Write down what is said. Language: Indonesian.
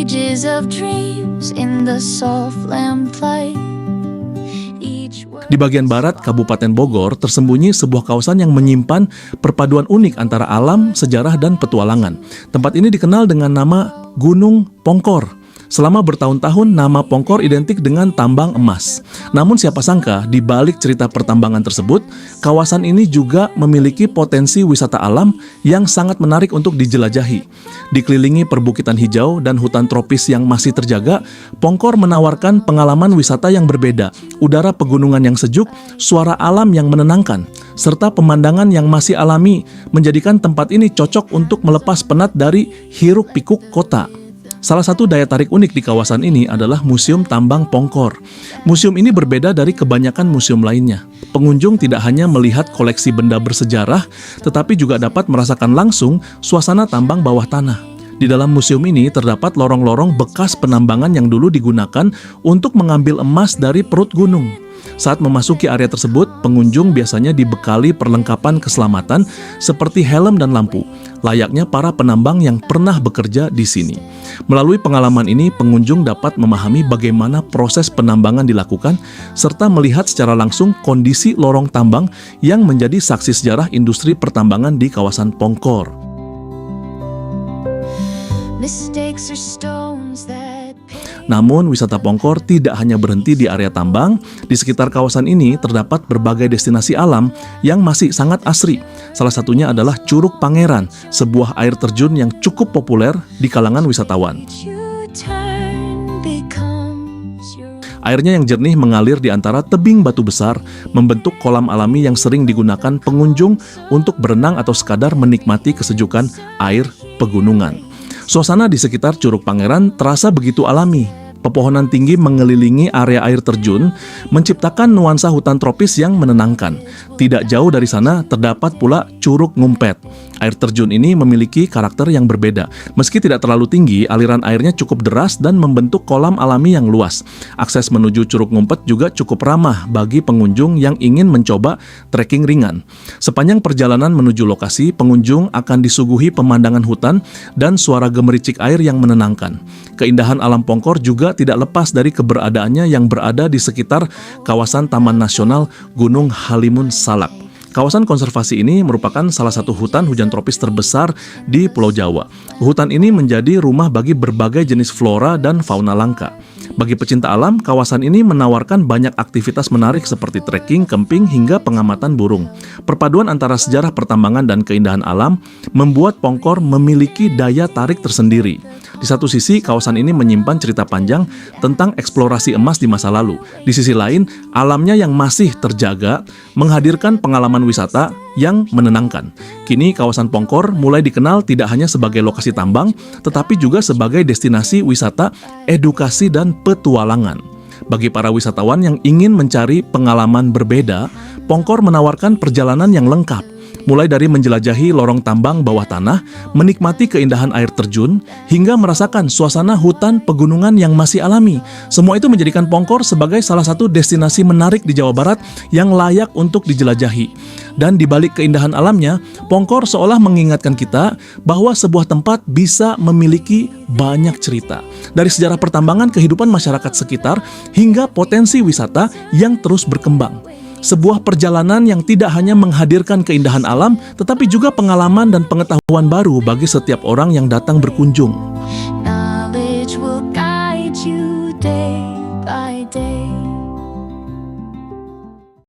pages of dreams in the soft lamplight. Di bagian barat Kabupaten Bogor tersembunyi sebuah kawasan yang menyimpan perpaduan unik antara alam, sejarah, dan petualangan. Tempat ini dikenal dengan nama Gunung Pongkor. Selama bertahun-tahun, nama Pongkor identik dengan tambang emas. Namun siapa sangka, di balik cerita pertambangan tersebut, kawasan ini juga memiliki potensi wisata alam yang sangat menarik untuk dijelajahi. Dikelilingi perbukitan hijau dan hutan tropis yang masih terjaga, Pongkor menawarkan pengalaman wisata yang berbeda, udara pegunungan yang sejuk, suara alam yang menenangkan, serta pemandangan yang masih alami, menjadikan tempat ini cocok untuk melepas penat dari hiruk-pikuk kota. Salah satu daya tarik unik di kawasan ini adalah Museum Tambang Pongkor. Museum ini berbeda dari kebanyakan museum lainnya. Pengunjung tidak hanya melihat koleksi benda bersejarah, tetapi juga dapat merasakan langsung suasana tambang bawah tanah. Di dalam museum ini terdapat lorong-lorong bekas penambangan yang dulu digunakan untuk mengambil emas dari perut gunung. Saat memasuki area tersebut, pengunjung biasanya dibekali perlengkapan keselamatan seperti helm dan lampu, layaknya para penambang yang pernah bekerja di sini. Melalui pengalaman ini, pengunjung dapat memahami bagaimana proses penambangan dilakukan, serta melihat secara langsung kondisi lorong tambang yang menjadi saksi sejarah industri pertambangan di kawasan Pongkor. Mistakes are stones that Namun, wisata Pongkor tidak hanya berhenti di area tambang. Di sekitar kawasan ini terdapat berbagai destinasi alam yang masih sangat asri. Salah satunya adalah Curug Pangeran, sebuah air terjun yang cukup populer di kalangan wisatawan. you turn becomes your Airnya yang jernih mengalir di antara tebing batu besar, membentuk kolam alami yang sering digunakan pengunjung untuk berenang atau sekadar menikmati kesejukan air pegunungan. Suasana di sekitar Curug Pangeran terasa begitu alami. Pepohonan tinggi mengelilingi area air terjun, menciptakan nuansa hutan tropis yang menenangkan. Tidak jauh dari sana terdapat pula Curug Ngumpet. Air terjun ini memiliki karakter yang berbeda. Meski tidak terlalu tinggi, aliran airnya cukup deras dan membentuk kolam alami yang luas. Akses menuju Curug Ngumpet juga cukup ramah bagi pengunjung yang ingin mencoba trekking ringan. Sepanjang perjalanan menuju lokasi, pengunjung akan disuguhi pemandangan hutan dan suara gemericik air yang menenangkan. Keindahan alam Pongkor juga tidak lepas dari keberadaannya yang berada di sekitar kawasan Taman Nasional Gunung Halimun Salak. Kawasan konservasi ini merupakan salah satu hutan hujan tropis terbesar di Pulau Jawa. Hutan ini menjadi rumah bagi berbagai jenis flora dan fauna langka. Bagi pecinta alam, kawasan ini menawarkan banyak aktivitas menarik seperti trekking, camping, hingga pengamatan burung. Perpaduan antara sejarah pertambangan dan keindahan alam membuat Pongkor memiliki daya tarik tersendiri. Di satu sisi, kawasan ini menyimpan cerita panjang tentang eksplorasi emas di masa lalu. Di sisi lain, alamnya yang masih terjaga menghadirkan pengalaman wisata yang menenangkan. Kini, kawasan Pongkor mulai dikenal tidak hanya sebagai lokasi tambang, tetapi juga sebagai destinasi wisata, edukasi, dan petualangan. Bagi para wisatawan yang ingin mencari pengalaman berbeda, Pongkor menawarkan perjalanan yang lengkap. Mulai dari menjelajahi lorong tambang bawah tanah, menikmati keindahan air terjun, hingga merasakan suasana hutan pegunungan yang masih alami. Semua itu menjadikan Pongkor sebagai salah satu destinasi menarik di Jawa Barat yang layak untuk dijelajahi. Dan di balik keindahan alamnya, Pongkor seolah mengingatkan kita bahwa sebuah tempat bisa memiliki banyak cerita. Dari sejarah pertambangan, kehidupan masyarakat sekitar, hingga potensi wisata yang terus berkembang. Sebuah perjalanan yang tidak hanya menghadirkan keindahan alam, tetapi juga pengalaman dan pengetahuan baru bagi setiap orang yang datang berkunjung. knowledge will guide